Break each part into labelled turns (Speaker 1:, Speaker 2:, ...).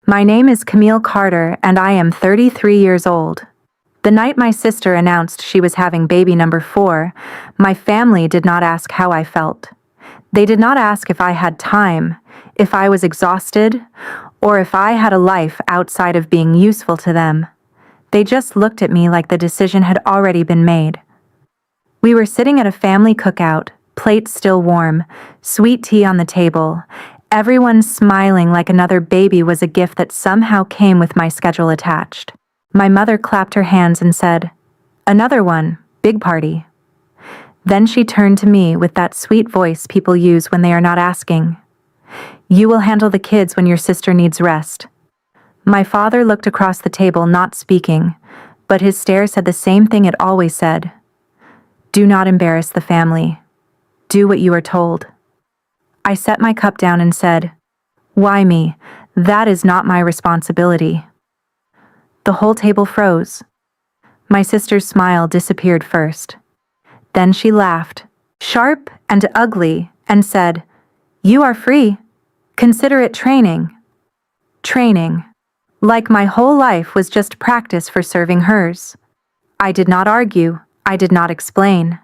Speaker 1: My name is Camille Carter, and I am 33 years old. The night my sister announced she was having baby number 4, my family did not ask how I felt. They did not ask if I had time, if I was exhausted, or if I had a life outside of being useful to them. They just looked at me like the decision had already been made. We were sitting at a family cookout, plates still warm, sweet tea on the table, everyone smiling like another baby was a gift that somehow came with my schedule attached. My mother clapped her hands and said, "Another one, big party." Then she turned to me with that sweet voice people use when they are not asking. "You will handle the kids when your sister needs rest." My father looked across the table, not speaking, but his stare said the same thing it always said. "Do not embarrass the family. Do what you are told." I set my cup down and said, "Why me? That is not my responsibility." The whole table froze. My sister's smile disappeared first. Then she laughed, sharp and ugly, and said, "You are free. Consider it training." Training. Like my whole life was just practice for serving hers. I did not argue. I did not explain.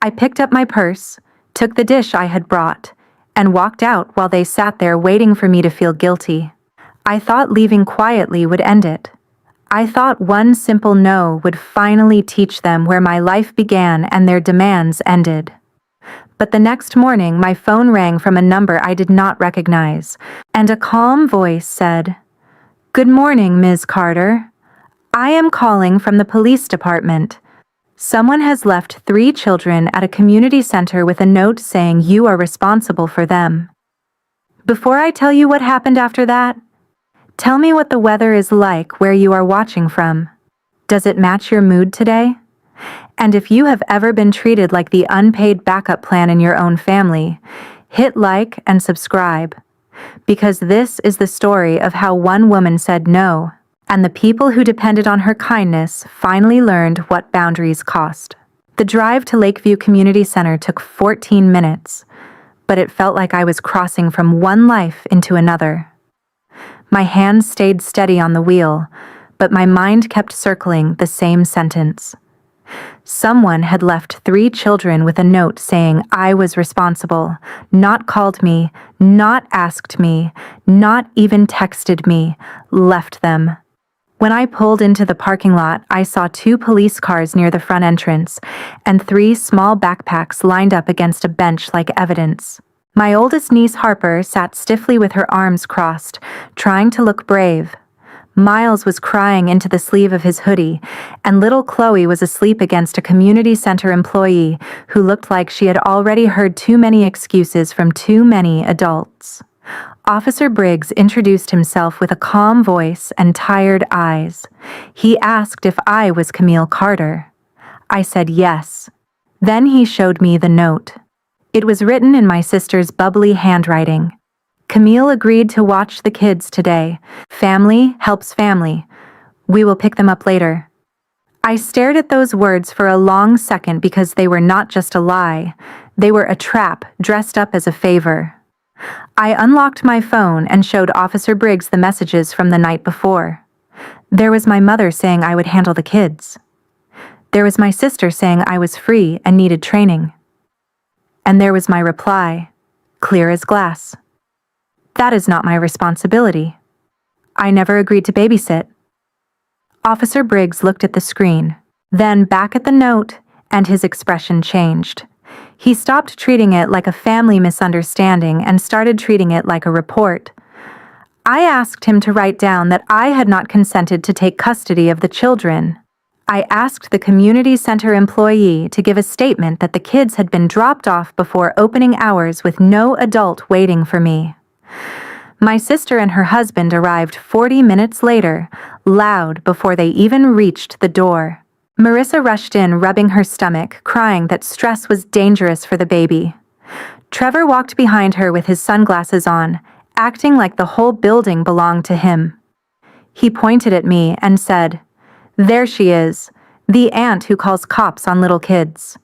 Speaker 1: I picked up my purse, took the dish I had brought, and walked out while they sat there waiting for me to feel guilty. I thought leaving quietly would end it. I thought one simple no would finally teach them where my life began and their demands ended. But the next morning, my phone rang from a number I did not recognize, and a calm voice said, "Good morning, Ms. Carter. I am calling from the police department. Someone has left 3 children at a community center with a note saying you are responsible for them." Before I tell you what happened after that, tell me what the weather is like where you are watching from. Does it match your mood today? And if you have ever been treated like the unpaid backup plan in your own family, hit like and subscribe. Because this is the story of how one woman said no, and the people who depended on her kindness finally learned what boundaries cost. The drive to Lakeview Community Center took 14 minutes, but it felt like I was crossing from one life into another. My hands stayed steady on the wheel, but my mind kept circling the same sentence. Someone had left 3 children with a note saying I was responsible, not called me, not asked me, not even texted me, left them. When I pulled into the parking lot, I saw 2 police cars near the front entrance and 3 small backpacks lined up against a bench like evidence. My oldest niece Harper sat stiffly with her arms crossed, trying to look brave. Miles was crying into the sleeve of his hoodie, and little Chloe was asleep against a community center employee who looked like she had already heard too many excuses from too many adults. Officer Briggs introduced himself with a calm voice and tired eyes. He asked if I was Camille Carter. I said yes. Then he showed me the note. It was written in my sister's bubbly handwriting. "Camille agreed to watch the kids today. Family helps family. We will pick them up later." I stared at those words for a long second because they were not just a lie. They were a trap dressed up as a favor. I unlocked my phone and showed Officer Briggs the messages from the night before. There was my mother saying I would handle the kids. There was my sister saying I was free and needed training. And there was my reply, clear as glass. That is not my responsibility. I never agreed to babysit. Officer Briggs looked at the screen, then back at the note, and his expression changed. He stopped treating it like a family misunderstanding and started treating it like a report. I asked him to write down that I had not consented to take custody of the children. I asked the community center employee to give a statement that the kids had been dropped off before opening hours with no adult waiting for me. My sister and her husband arrived 40 minutes later, loud before they even reached the door. Marissa rushed in, rubbing her stomach, crying that stress was dangerous for the baby. Trevor walked behind her with his sunglasses on, acting like the whole building belonged to him. He pointed at me and said, "There she is, the aunt who calls cops on little kids."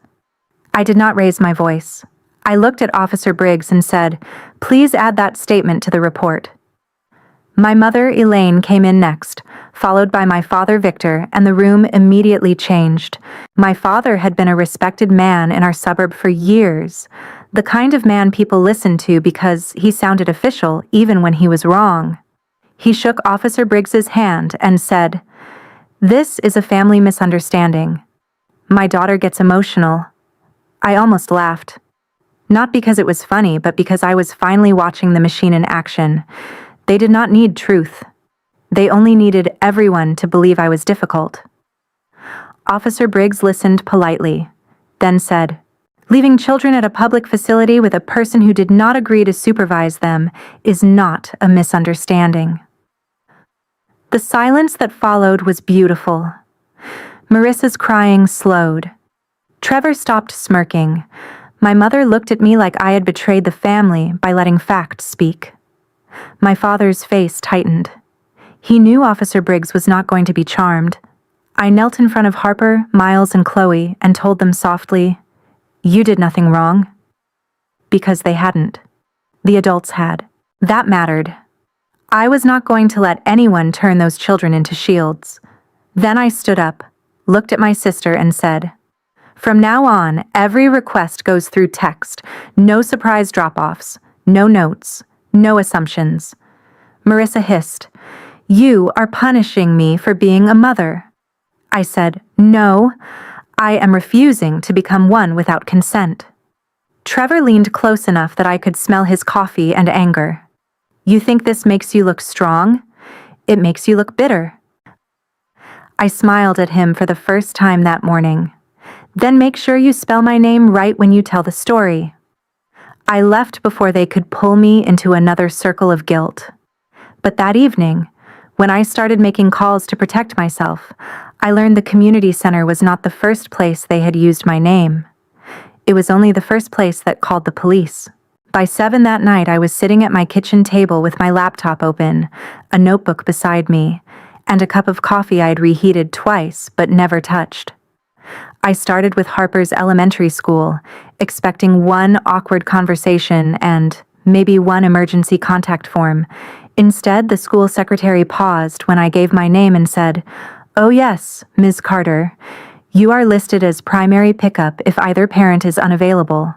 Speaker 1: I did not raise my voice. I looked at Officer Briggs and said, "Please add that statement to the report." My mother, Elaine, came in next, followed by my father, Victor, and the room immediately changed. My father had been a respected man in our suburb for years, the kind of man people listened to because he sounded official even when he was wrong. He shook Officer Briggs's hand and said, "This is a family misunderstanding." My daughter gets emotional. I almost laughed. Not because it was funny, but because I was finally watching the machine in action. They did not need truth. They only needed everyone to believe I was difficult. Officer Briggs listened politely, then said, "Leaving children at a public facility with a person who did not agree to supervise them is not a misunderstanding." The silence that followed was beautiful. Marissa's crying slowed. Trevor stopped smirking. My mother looked at me like I had betrayed the family by letting facts speak. My father's face tightened. He knew Officer Briggs was not going to be charmed. I knelt in front of Harper, Miles, and Chloe and told them softly, "You did nothing wrong." Because they hadn't. The adults had. That mattered. I was not going to let anyone turn those children into shields. Then I stood up, looked at my sister, and said, "From now on, every request goes through text. No surprise drop-offs, no notes, no assumptions." Marissa hissed, "You are punishing me for being a mother." I said, "No, I am refusing to become one without consent." Trevor leaned close enough that I could smell his coffee and anger. "You think this makes you look strong? It makes you look bitter." I smiled at him for the first time that morning. "Then make sure you spell my name right when you tell the story." I left before they could pull me into another circle of guilt. But that evening, when I started making calls to protect myself, I learned the community center was not the first place they had used my name. It was only the first place that called the police. By 7 that night, I was sitting at my kitchen table with my laptop open, a notebook beside me, and a cup of coffee I'd reheated twice but never touched. I started with Harper's elementary school, expecting one awkward conversation and maybe one emergency contact form. Instead, the school secretary paused when I gave my name and said, "Oh yes, Ms. Carter, you are listed as primary pickup if either parent is unavailable."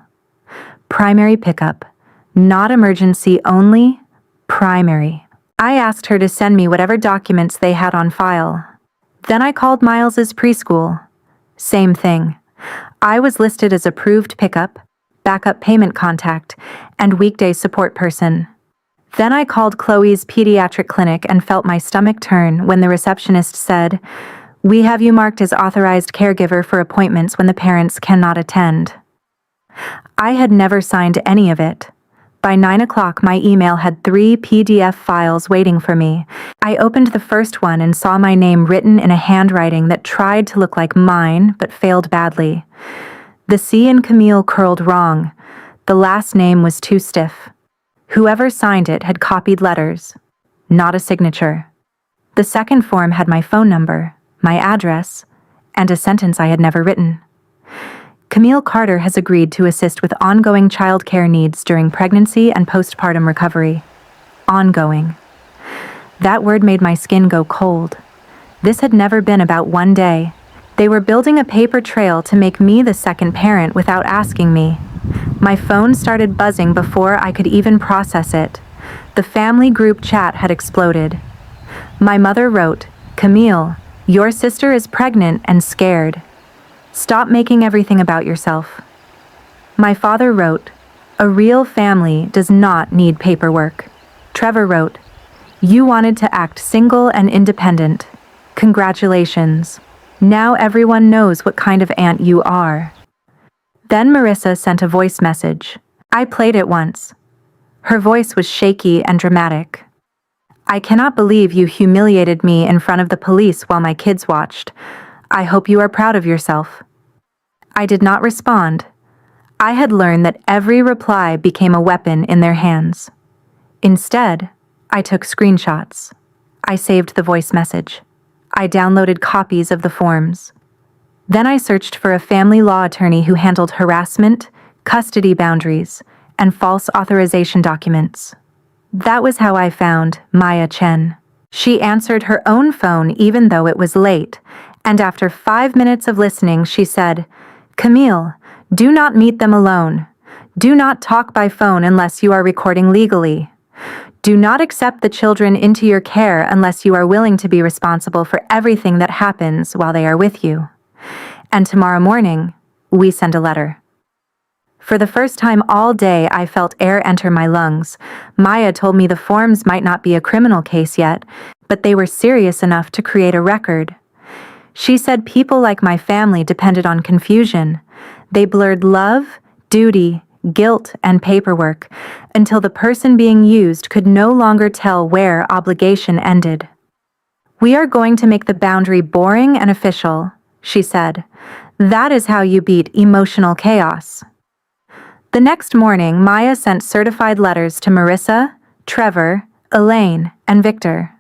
Speaker 1: Primary pickup, not emergency only, primary. I asked her to send me whatever documents they had on file. Then I called Miles's preschool. Same thing. I was listed as approved pickup, backup payment contact, and weekday support person. Then I called Chloe's pediatric clinic and felt my stomach turn when the receptionist said, "We have you marked as authorized caregiver for appointments when the parents cannot attend." I had never signed any of it. By 9 o'clock, my email had 3 PDF files waiting for me. I opened the first one and saw my name written in a handwriting that tried to look like mine, but failed badly. The C in Camille curled wrong. The last name was too stiff. Whoever signed it had copied letters, not a signature. The second form had my phone number, my address, and a sentence I had never written. Camille Carter has agreed to assist with ongoing child care needs during pregnancy and postpartum recovery. Ongoing. That word made my skin go cold. This had never been about one day. They were building a paper trail to make me the second parent without asking me. My phone started buzzing before I could even process it. The family group chat had exploded. My mother wrote, "Camille, your sister is pregnant and scared. Stop making everything about yourself." My father wrote, "A real family does not need paperwork." Trevor wrote, "You wanted to act single and independent. Congratulations. Now everyone knows what kind of aunt you are." Then Marissa sent a voice message. I played it once. Her voice was shaky and dramatic. "I cannot believe you humiliated me in front of the police while my kids watched. I hope you are proud of yourself." I did not respond. I had learned that every reply became a weapon in their hands. Instead, I took screenshots. I saved the voice message. I downloaded copies of the forms. Then I searched for a family law attorney who handled harassment, custody boundaries, and false authorization documents. That was how I found Maya Chen. She answered her own phone even though it was late, and after 5 minutes of listening, she said, "Camille, do not meet them alone. Do not talk by phone unless you are recording legally. Do not accept the children into your care unless you are willing to be responsible for everything that happens while they are with you. And tomorrow morning, we send a letter." For the first time all day, I felt air enter my lungs. Maya told me the forms might not be a criminal case yet, but they were serious enough to create a record. She said people like my family depended on confusion. They blurred love, duty, guilt, and paperwork until the person being used could no longer tell where obligation ended. "We are going to make the boundary boring and official," she said. "That is how you beat emotional chaos." The next morning, Maya sent certified letters to Marissa, Trevor, Elaine, and Victor.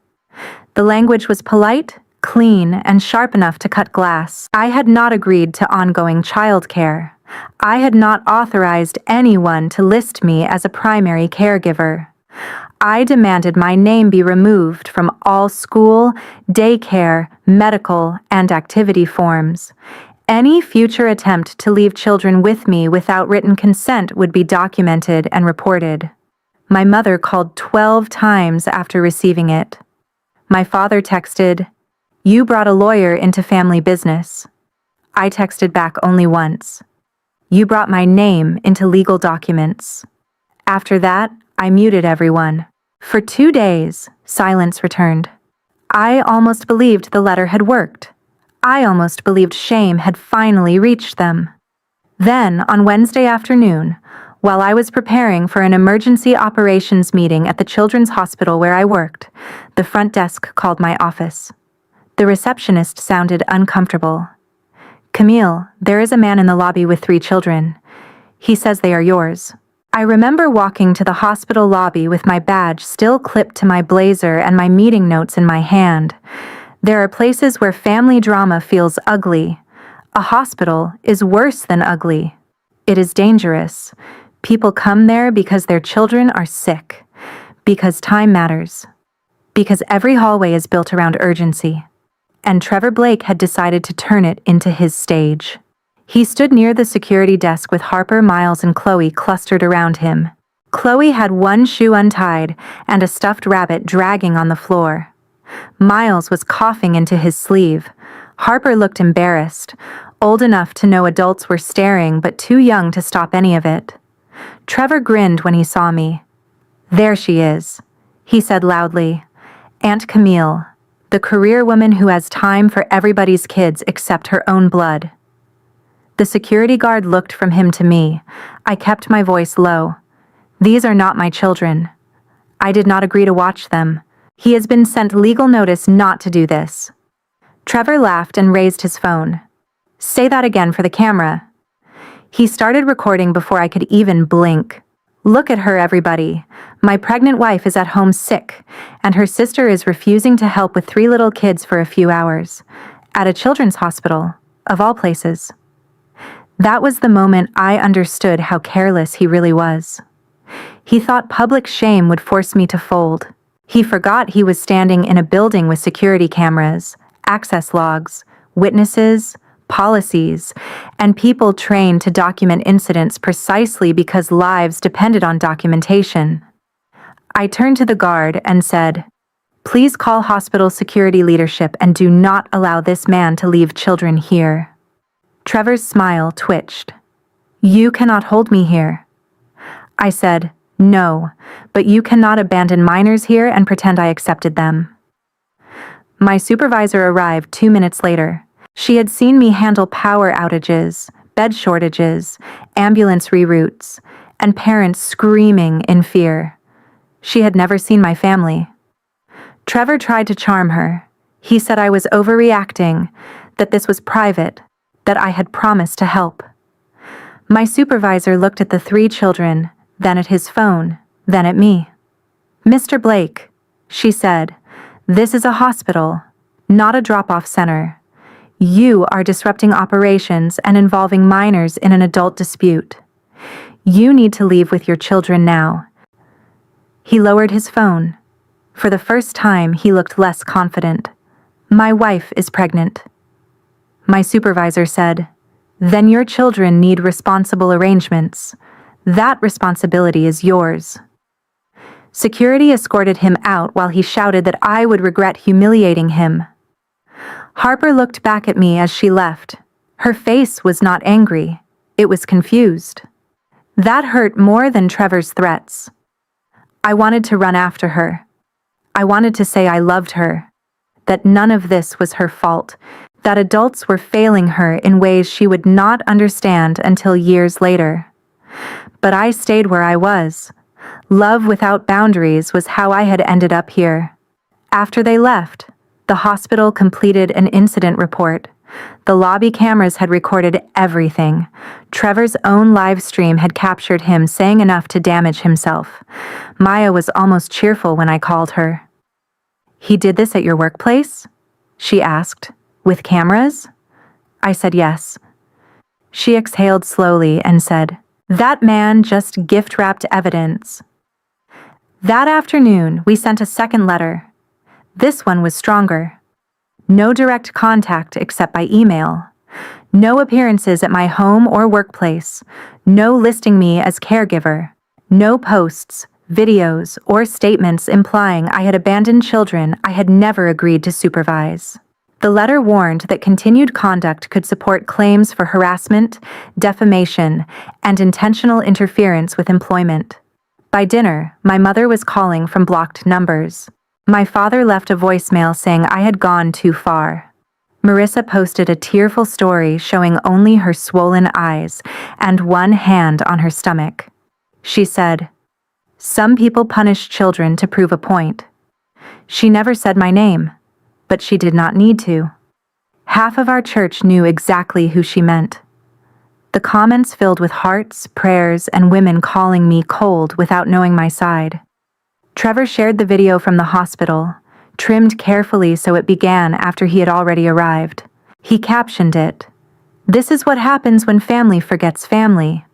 Speaker 1: The language was polite, clean, and sharp enough to cut glass. I had not agreed to ongoing childcare. I had not authorized anyone to list me as a primary caregiver. I demanded my name be removed from all school, daycare, medical, and activity forms. Any future attempt to leave children with me without written consent would be documented and reported. My mother called 12 times after receiving it. My father texted, "You brought a lawyer into family business." I texted back only once. "You brought my name into legal documents." After that, I muted everyone. For 2 days, silence returned. I almost believed the letter had worked. I almost believed shame had finally reached them. Then, on Wednesday afternoon, while I was preparing for an emergency operations meeting at the children's hospital where I worked, the front desk called my office. The receptionist sounded uncomfortable. "Camille, there is a man in the lobby with 3 children. He says they are yours." I remember walking to the hospital lobby with my badge still clipped to my blazer and my meeting notes in my hand. There are places where family drama feels ugly. A hospital is worse than ugly. It is dangerous. People come there because their children are sick, because time matters, because every hallway is built around urgency. And Trevor Blake had decided to turn it into his stage. He stood near the security desk with Harper, Miles, and Chloe clustered around him. Chloe had one shoe untied and a stuffed rabbit dragging on the floor. Miles was coughing into his sleeve. Harper looked embarrassed, old enough to know adults were staring but too young to stop any of it. Trevor grinned when he saw me. "There she is," he said loudly. "Aunt Camille, the career woman who has time for everybody's kids except her own blood." The security guard looked from him to me. I kept my voice low. "These are not my children. I did not agree to watch them. He has been sent legal notice not to do this." Trevor laughed and raised his phone. "Say that again for the camera." He started recording before I could even blink. "Look at her, everybody. My pregnant wife is at home sick, and her sister is refusing to help with 3 little kids for a few hours. At a children's hospital, of all places." That was the moment I understood how careless he really was. He thought public shame would force me to fold. He forgot he was standing in a building with security cameras, access logs, witnesses, policies, and people trained to document incidents precisely because lives depended on documentation. I turned to the guard and said, "Please call hospital security leadership and do not allow this man to leave children here." Trevor's smile twitched. "You cannot hold me here." I said, "No, but you cannot abandon minors here and pretend I accepted them." My supervisor arrived 2 minutes later. She had seen me handle power outages, bed shortages, ambulance reroutes, and parents screaming in fear. She had never seen my family. Trevor tried to charm her. He said I was overreacting, that this was private, that I had promised to help. My supervisor looked at the 3 children, then at his phone, then at me. "Mr. Blake," she said, "this is a hospital, not a drop-off center. You are disrupting operations and involving minors in an adult dispute. You need to leave with your children now. He lowered his phone. For the first time, he looked less confident. "My wife is pregnant." My supervisor said, "Then your children need responsible arrangements. That responsibility is yours." Security escorted him out while he shouted that I would regret humiliating him. Harper looked back at me as she left. Her face was not angry. It was confused. That hurt more than Trevor's threats. I wanted to run after her. I wanted to say I loved her, that none of this was her fault, that adults were failing her in ways she would not understand until years later. But I stayed where I was. Love without boundaries was how I had ended up here. After they left, the hospital completed an incident report. The lobby cameras had recorded everything. Trevor's own live stream had captured him saying enough to damage himself. Maya was almost cheerful when I called her. "He did this at your workplace?" she asked. "With cameras?" I said yes. She exhaled slowly and said, "That man just gift-wrapped evidence." That afternoon, we sent a second letter. This one was stronger. No direct contact except by email. No appearances at my home or workplace. No listing me as caregiver. No posts, videos, or statements implying I had abandoned children I had never agreed to supervise. The letter warned that continued conduct could support claims for harassment, defamation, and intentional interference with employment. By dinner, my mother was calling from blocked numbers. My father left a voicemail saying I had gone too far. Marissa posted a tearful story showing only her swollen eyes and one hand on her stomach. She said, "Some people punish children to prove a point." She never said my name, but she did not need to. Half of our church knew exactly who she meant. The comments filled with hearts, prayers, and women calling me cold without knowing my side. Trevor shared the video from the hospital, trimmed carefully so it began after he had already arrived. He captioned it, "This is what happens when family forgets family."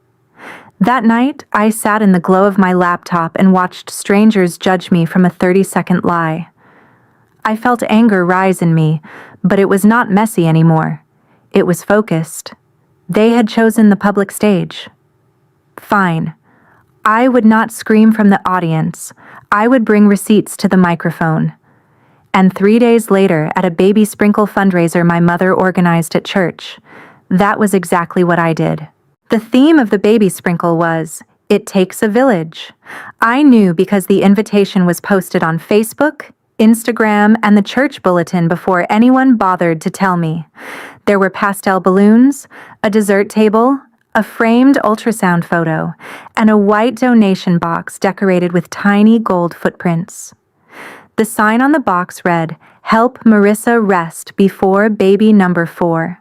Speaker 1: That night, I sat in the glow of my laptop and watched strangers judge me from a 30-second lie. I felt anger rise in me, but it was not messy anymore. It was focused. They had chosen the public stage. Fine. I would not scream from the audience. I would bring receipts to the microphone. And 3 days later, at a baby sprinkle fundraiser my mother organized at church, that was exactly what I did. The theme of the baby sprinkle was, "It takes a village." I knew because the invitation was posted on Facebook, Instagram, and the church bulletin before anyone bothered to tell me. There were pastel balloons, a dessert table, a framed ultrasound photo, and a white donation box decorated with tiny gold footprints. The sign on the box read, "Help Marissa rest before baby number 4.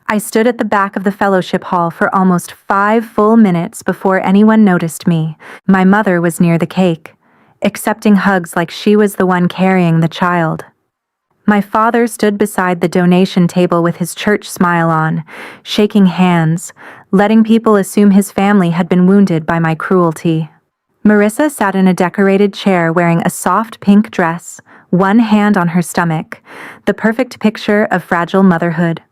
Speaker 1: I stood at the back of the fellowship hall for almost 5 full minutes before anyone noticed me. My mother was near the cake, accepting hugs like she was the one carrying the child. My father stood beside the donation table with his church smile on, shaking hands, letting people assume his family had been wounded by my cruelty. Marissa sat in a decorated chair wearing a soft pink dress, one hand on her stomach, the perfect picture of fragile motherhood.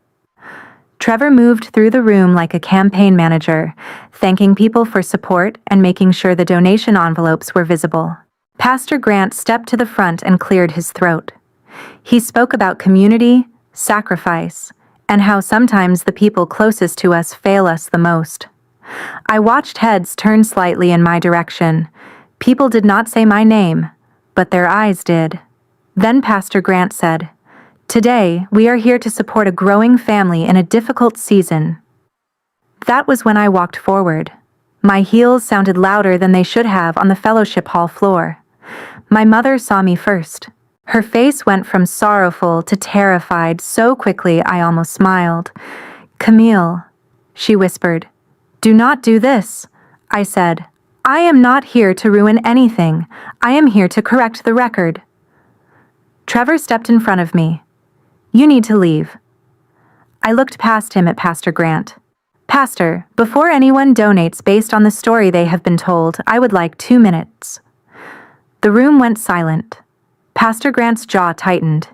Speaker 1: Trevor moved through the room like a campaign manager, thanking people for support and making sure the donation envelopes were visible. Pastor Grant stepped to the front and cleared his throat. He spoke about community, sacrifice, and how sometimes the people closest to us fail us the most. I watched heads turn slightly in my direction. People did not say my name, but their eyes did. Then Pastor Grant said, "Today, we are here to support a growing family in a difficult season." That was when I walked forward. My heels sounded louder than they should have on the fellowship hall floor. My mother saw me first. Her face went from sorrowful to terrified so quickly I almost smiled. "Camille," she whispered. "Do not do this." I said, "I am not here to ruin anything. I am here to correct the record." Trevor stepped in front of me. "You need to leave." I looked past him at Pastor Grant. "Pastor, before anyone donates based on the story they have been told, I would like 2 minutes." The room went silent. Pastor Grant's jaw tightened.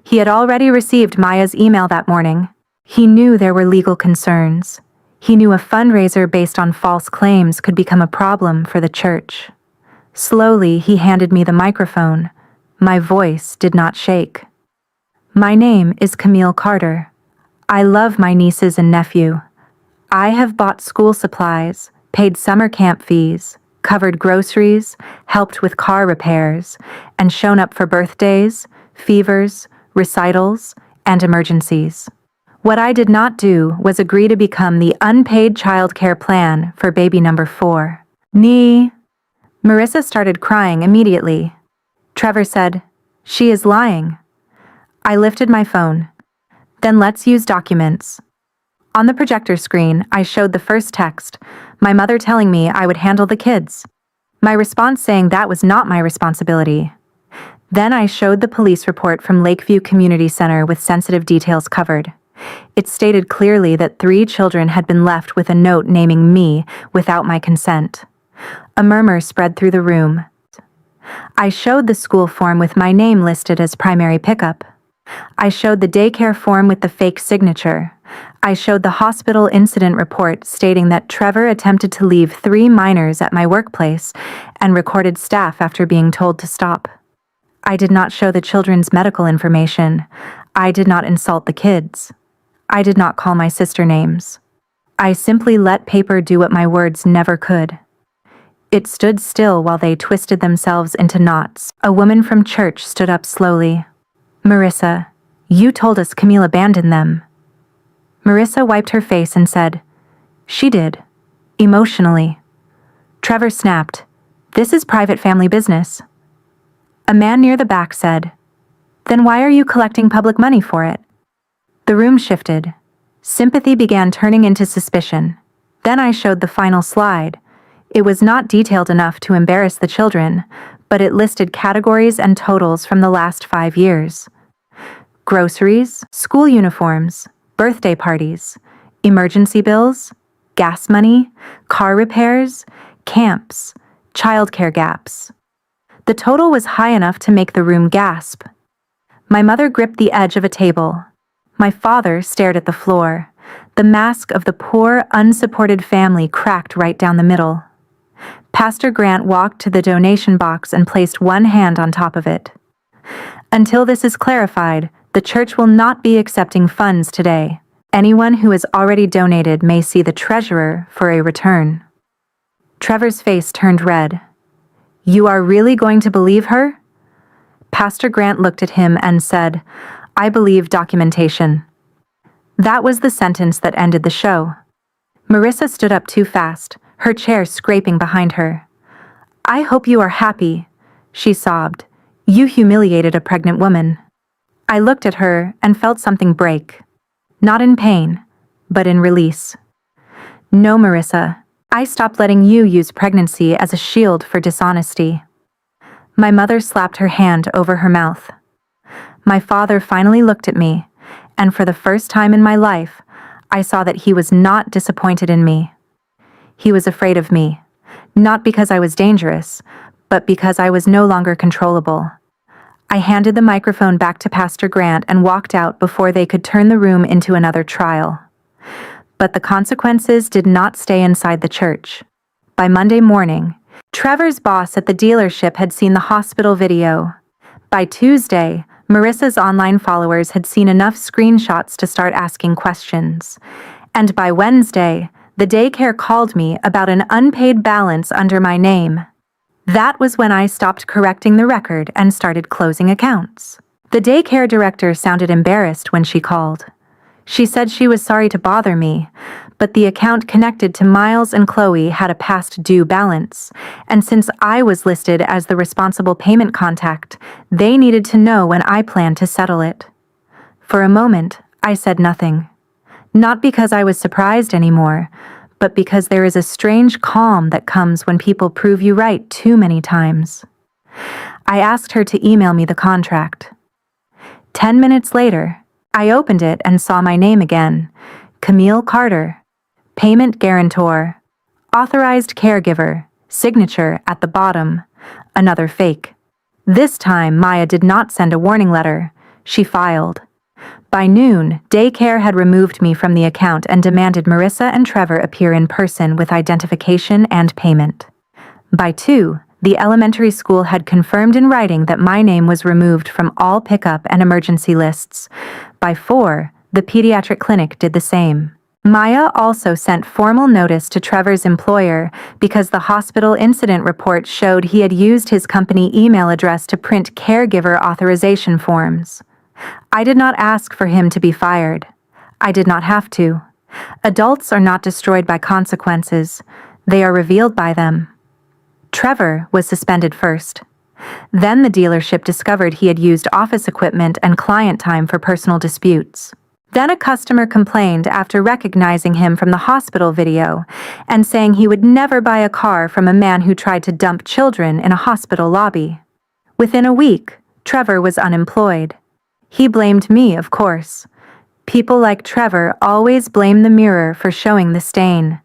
Speaker 1: He had already received Maya's email that morning. He knew there were legal concerns. He knew a fundraiser based on false claims could become a problem for the church. Slowly, he handed me the microphone. My voice did not shake. My name is Camille Carter. I love my nieces and nephew. I have bought school supplies, paid summer camp fees, covered groceries, helped with car repairs, and shown up for birthdays, fevers, recitals, and emergencies. What I did not do was agree to become the unpaid childcare plan for baby number 4. Marissa started crying immediately. Trevor said, "She is lying." I lifted my phone. "Then let's use documents." On the projector screen, I showed the first text, my mother telling me I would handle the kids. My response saying that was not my responsibility. Then I showed the police report from Lakeview Community Center with sensitive details covered. It stated clearly that 3 children had been left with a note naming me without my consent. A murmur spread through the room. I showed the school form with my name listed as primary pickup. I showed the daycare form with the fake signature. I showed the hospital incident report stating that Trevor attempted to leave 3 minors at my workplace and recorded staff after being told to stop. I did not show the children's medical information. I did not insult the kids. I did not call my sister names. I simply let paper do what my words never could. It stood still while they twisted themselves into knots. A woman from church stood up slowly. "Marissa, you told us Camille abandoned them." Marissa wiped her face and said, "She did. Emotionally." Trevor snapped, "This is private family business." A man near the back said, "Then why are you collecting public money for it?" The room shifted. Sympathy began turning into suspicion. Then I showed the final slide. It was not detailed enough to embarrass the children, but it listed categories and totals from the last 5 years. Groceries, school uniforms, birthday parties, emergency bills, gas money, car repairs, camps, childcare gaps. The total was high enough to make the room gasp. My mother gripped the edge of a table. My father stared at the floor. The mask of the poor, unsupported family cracked right down the middle. Pastor Grant walked to the donation box and placed one hand on top of it. "Until this is clarified, the church will not be accepting funds today. Anyone who has already donated may see the treasurer for a return." Trevor's face turned red. "You are really going to believe her?" Pastor Grant looked at him and said, "I believe documentation." That was the sentence that ended the show. Marissa stood up too fast, her chair scraping behind her. "I hope you are happy," she sobbed. "You humiliated a pregnant woman." I looked at her and felt something break. Not in pain, but in release. "No, Marissa, I stopped letting you use pregnancy as a shield for dishonesty." My mother slapped her hand over her mouth. My father finally looked at me, and for the first time in my life, I saw that he was not disappointed in me. He was afraid of me, not because I was dangerous, but because I was no longer controllable. I handed the microphone back to Pastor Grant and walked out before they could turn the room into another trial. But the consequences did not stay inside the church. By Monday morning, Trevor's boss at the dealership had seen the hospital video. By Tuesday, Marissa's online followers had seen enough screenshots to start asking questions. And by Wednesday, the daycare called me about an unpaid balance under my name. That was when I stopped correcting the record and started closing accounts. The daycare director sounded embarrassed when she called. She said she was sorry to bother me, but the account connected to Miles and Chloe had a past due balance, and since I was listed as the responsible payment contact, they needed to know when I planned to settle it. For a moment, I said nothing. Not because I was surprised anymore, but because there is a strange calm that comes when people prove you right too many times. I asked her to email me the contract. 10 minutes later, I opened it and saw my name again, Camille Carter, payment guarantor, authorized caregiver, signature at the bottom, Another fake. This time, Maya did not send a warning letter. She filed. By noon, daycare had removed me from the account and demanded Marissa and Trevor appear in person with identification and payment. By 2, the elementary school had confirmed in writing that my name was removed from all pickup and emergency lists. By 4, the pediatric clinic did the same. Maya also sent formal notice to Trevor's employer because the hospital incident report showed he had used his company email address to print caregiver authorization forms. I did not ask for him to be fired. I did not have to. Adults are not destroyed by consequences. They are revealed by them. Trevor was suspended first. Then the dealership discovered he had used office equipment and client time for personal disputes. Then a customer complained after recognizing him from the hospital video and saying he would never buy a car from a man who tried to dump children in a hospital lobby. Within a week, Trevor was unemployed. He blamed me, of course. People like Trevor always blame the mirror for showing the stain.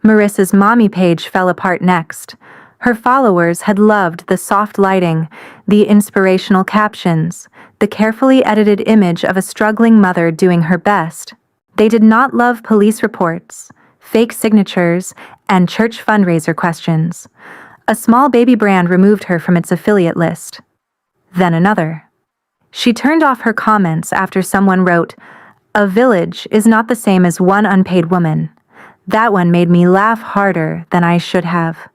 Speaker 1: Marissa's mommy page fell apart next. Her followers had loved the soft lighting, the inspirational captions, the carefully edited image of a struggling mother doing her best. They did not love police reports, fake signatures, and church fundraiser questions. A small baby brand removed her from its affiliate list. Then another. She turned off her comments after someone wrote, "A village is not the same as one unpaid woman." That one made me laugh harder than I should have.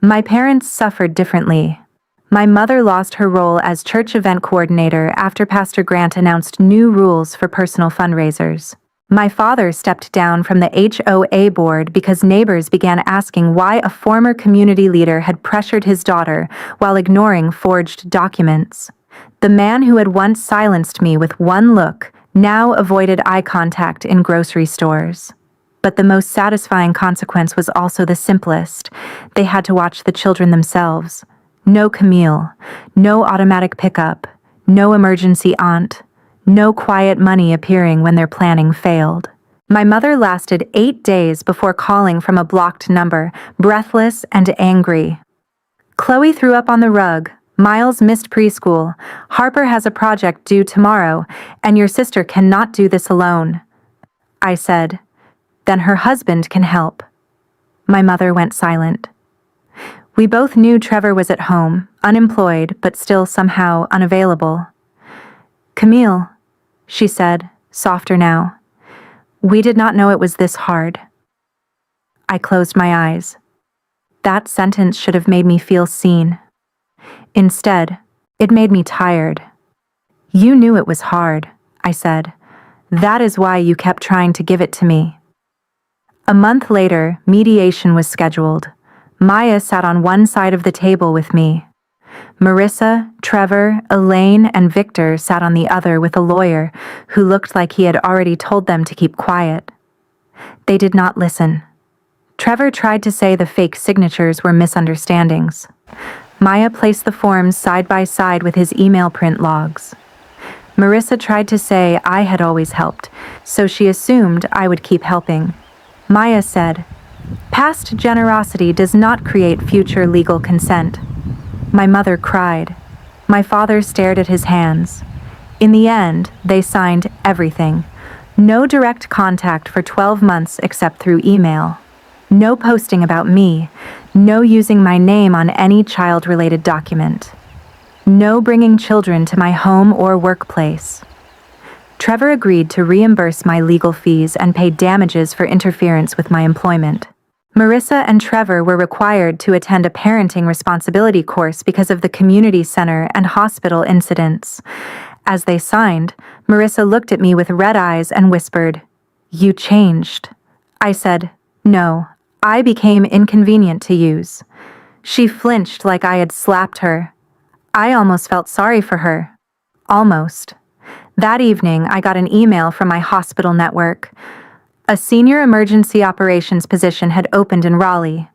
Speaker 1: My parents suffered differently. My mother lost her role as church event coordinator after Pastor Grant announced new rules for personal fundraisers. My father stepped down from the HOA board because neighbors began asking why a former community leader had pressured his daughter while ignoring forged documents. The man who had once silenced me with one look now avoided eye contact in grocery stores. But the most satisfying consequence was also the simplest. They had to watch the children themselves. No Camille, no automatic pickup, no emergency aunt, no quiet money appearing when their planning failed. My mother lasted 8 days before calling from a blocked number, breathless and angry. "Chloe threw up on the rug. Miles missed preschool. Harper has a project due tomorrow, and your sister cannot do this alone." I said, "Then her husband can help." My mother went silent. We both knew Trevor was at home, unemployed, but still somehow unavailable. "Camille," she said, softer now, "we did not know it was this hard." I closed my eyes. That sentence should have made me feel seen. Instead, it made me tired. "You knew it was hard," I said. "That is why you kept trying to give it to me." A month later, mediation was scheduled. Maya sat on one side of the table with me. Marissa, Trevor, Elaine, and Victor sat on the other with a lawyer who looked like he had already told them to keep quiet. They did not listen. Trevor tried to say the fake signatures were misunderstandings. Maya placed the forms side by side with his email print logs. Marissa tried to say I had always helped, so she assumed I would keep helping. Maya said, "Past generosity does not create future legal consent." My mother cried. My father stared at his hands. In the end, they signed everything. No direct contact for 12 months except through email. No posting about me. No using my name on any child-related document. No bringing children to my home or workplace. Trevor agreed to reimburse my legal fees and pay damages for interference with my employment. Marissa and Trevor were required to attend a parenting responsibility course because of the community center and hospital incidents. As they signed, Marissa looked at me with red eyes and whispered, "You changed." I said, "No, I became inconvenient to use." She flinched like I had slapped her. I almost felt sorry for her. Almost. That evening, I got an email from my hospital network. A senior emergency operations position had opened in Raleigh.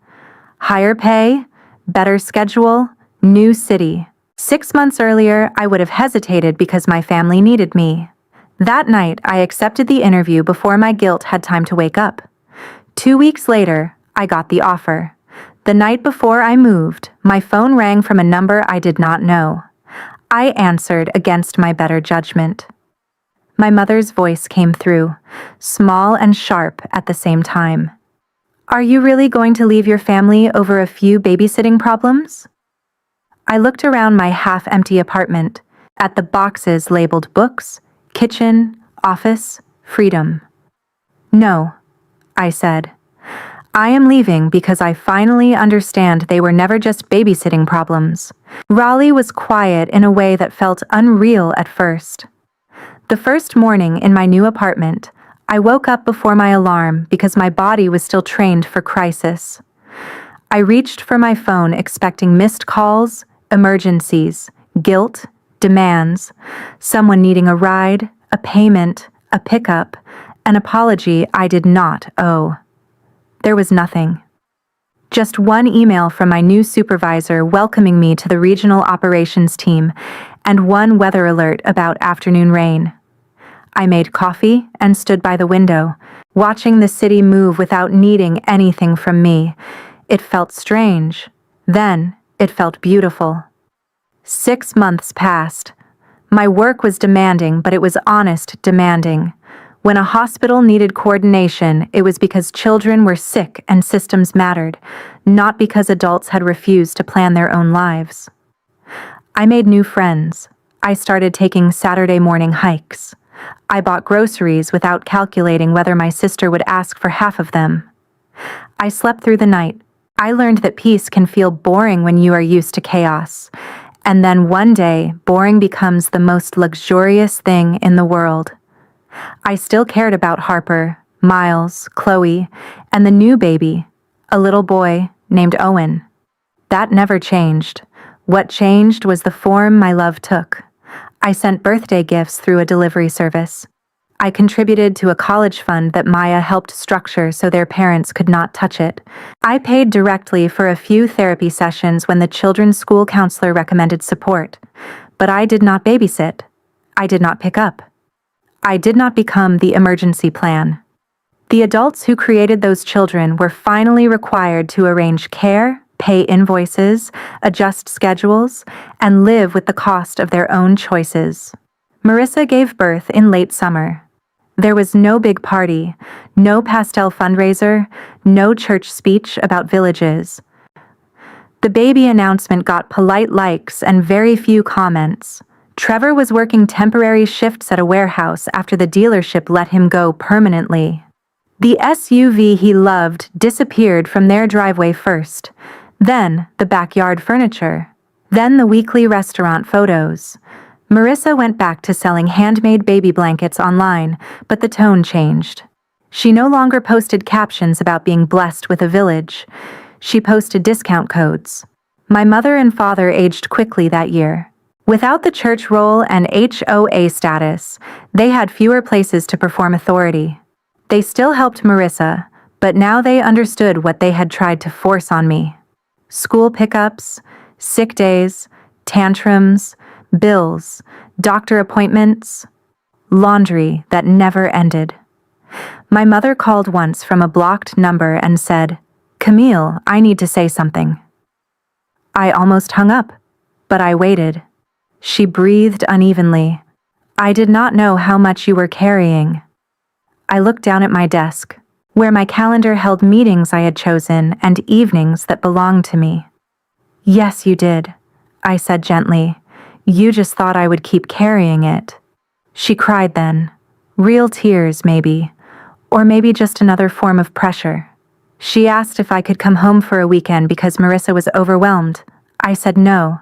Speaker 1: Higher pay, better schedule, new city. 6 months earlier, I would have hesitated because my family needed me. That night, I accepted the interview before my guilt had time to wake up. 2 weeks later, I got the offer. The night before I moved, my phone rang from a number I did not know. I answered against my better judgment. My mother's voice came through, small and sharp at the same time. Are you really going to leave your family over a few babysitting problems? I looked around my half-empty apartment, at the boxes labeled books, kitchen, office, freedom. No, I said. I am leaving because I finally understand they were never just babysitting problems. Raleigh was quiet in a way that felt unreal at first. The first morning in my new apartment, I woke up before my alarm because my body was still trained for crisis. I reached for my phone expecting missed calls, emergencies, guilt, demands, someone needing a ride, a payment, a pickup, an apology I did not owe. There was nothing. Just one email from my new supervisor welcoming me to the regional operations team and one weather alert about afternoon rain. I made coffee and stood by the window, watching the city move without needing anything from me. It felt strange. Then it felt beautiful. 6 months passed. My work was demanding, but it was honest demanding. When a hospital needed coordination, it was because children were sick and systems mattered, not because adults had refused to plan their own lives. I made new friends. I started taking Saturday morning hikes. I bought groceries without calculating whether my sister would ask for half of them. I slept through the night. I learned that peace can feel boring when you are used to chaos. And then one day, boring becomes the most luxurious thing in the world. I still cared about Harper, Miles, Chloe, and the new baby, a little boy named Owen. That never changed. What changed was the form my love took. I sent birthday gifts through a delivery service. I contributed to a college fund that Maya helped structure so their parents could not touch it. I paid directly for a few therapy sessions when the children's school counselor recommended support. But I did not babysit. I did not pick up. I did not become the emergency plan. The adults who created those children were finally required to arrange care, pay invoices, adjust schedules, and live with the cost of their own choices. Marissa gave birth in late summer. There was no big party, no pastel fundraiser, no church speech about villages. The baby announcement got polite likes and very few comments. Trevor was working temporary shifts at a warehouse after the dealership let him go permanently. The SUV he loved disappeared from their driveway first, then the backyard furniture, then the weekly restaurant photos. Marissa went back to selling handmade baby blankets online, but the tone changed. She no longer posted captions about being blessed with a village. She posted discount codes. My mother and father aged quickly that year. Without the church roll and HOA status, they had fewer places to perform authority. They still helped Marissa, but now they understood what they had tried to force on me. School pickups, sick days, tantrums, bills, doctor appointments, laundry that never ended. My mother called once from a blocked number and said, "Camille, I need to say something." I almost hung up, but I waited. She breathed unevenly. "I did not know how much you were carrying." I looked down at my desk, where my calendar held meetings I had chosen and evenings that belonged to me. "Yes, you did," I said gently. "You just thought I would keep carrying it." She cried then. Real tears, maybe. Or maybe just another form of pressure. She asked if I could come home for a weekend because Marissa was overwhelmed. I said no.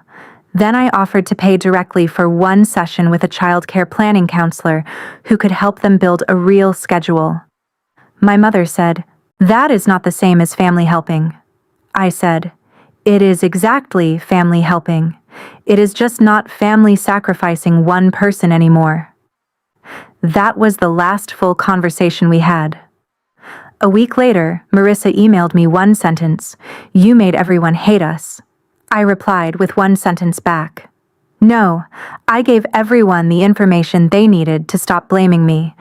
Speaker 1: Then I offered to pay directly for one session with a childcare planning counselor who could help them build a real schedule. My mother said, "That is not the same as family helping." I said, "It is exactly family helping. It is just not family sacrificing one person anymore." That was the last full conversation we had. A week later, Marissa emailed me one sentence, "You made everyone hate us." I replied with one sentence back. No, I gave everyone the information they needed to stop blaming me.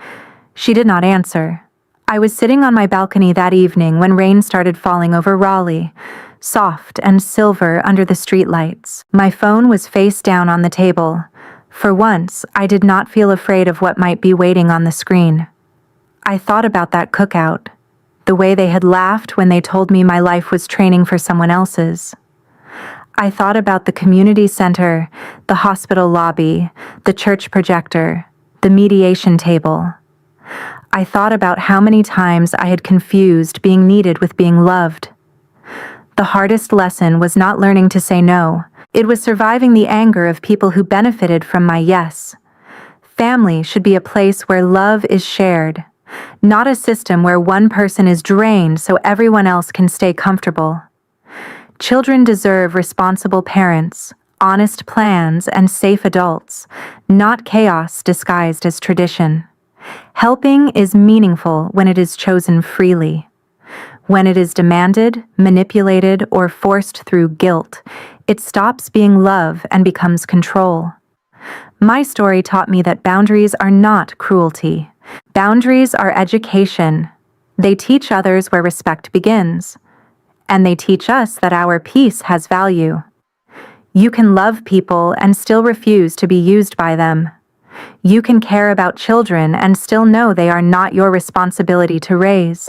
Speaker 1: She did not answer. I was sitting on my balcony that evening when rain started falling over Raleigh. soft and silver under the streetlights. My phone was face down on the table. For once, I did not feel afraid of what might be waiting on the screen. I thought about that cookout, the way they had laughed when they told me my life was training for someone else's. I thought about the community center, the hospital lobby, the church projector, the mediation table. I thought about how many times I had confused being needed with being loved. The hardest lesson was not learning to say no. It was surviving the anger of people who benefited from my yes. Family should be a place where love is shared, not a system where one person is drained so everyone else can stay comfortable. Children deserve responsible parents, honest plans, and safe adults, not chaos disguised as tradition. Helping is meaningful when it is chosen freely. When it is demanded, manipulated, or forced through guilt, it stops being love and becomes control. My story taught me that boundaries are not cruelty. Boundaries are education. They teach others where respect begins. And they teach us that our peace has value. You can love people and still refuse to be used by them. You can care about children and still know they are not your responsibility to raise.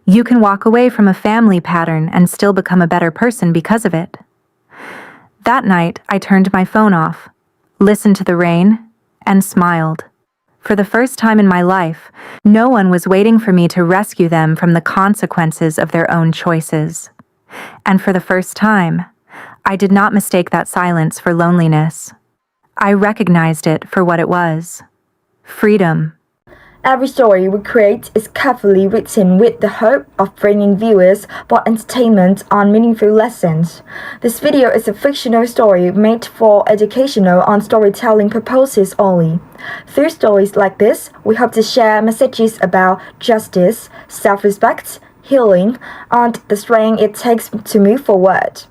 Speaker 1: You can walk away from a family pattern and still become a better person because of it. That night, I turned my phone off, listened to the rain, and smiled. For the first time in my life, no one was waiting for me to rescue them from the consequences of their own choices. And for the first time, I did not mistake that silence for loneliness. I recognized it for what it was: freedom.
Speaker 2: Every story we create is carefully written with the hope of bringing viewers both entertainment and meaningful lessons. This video is a fictional story made for educational and storytelling purposes only. Through stories like this, we hope to share messages about justice, self-respect, healing, and the strength it takes to move forward.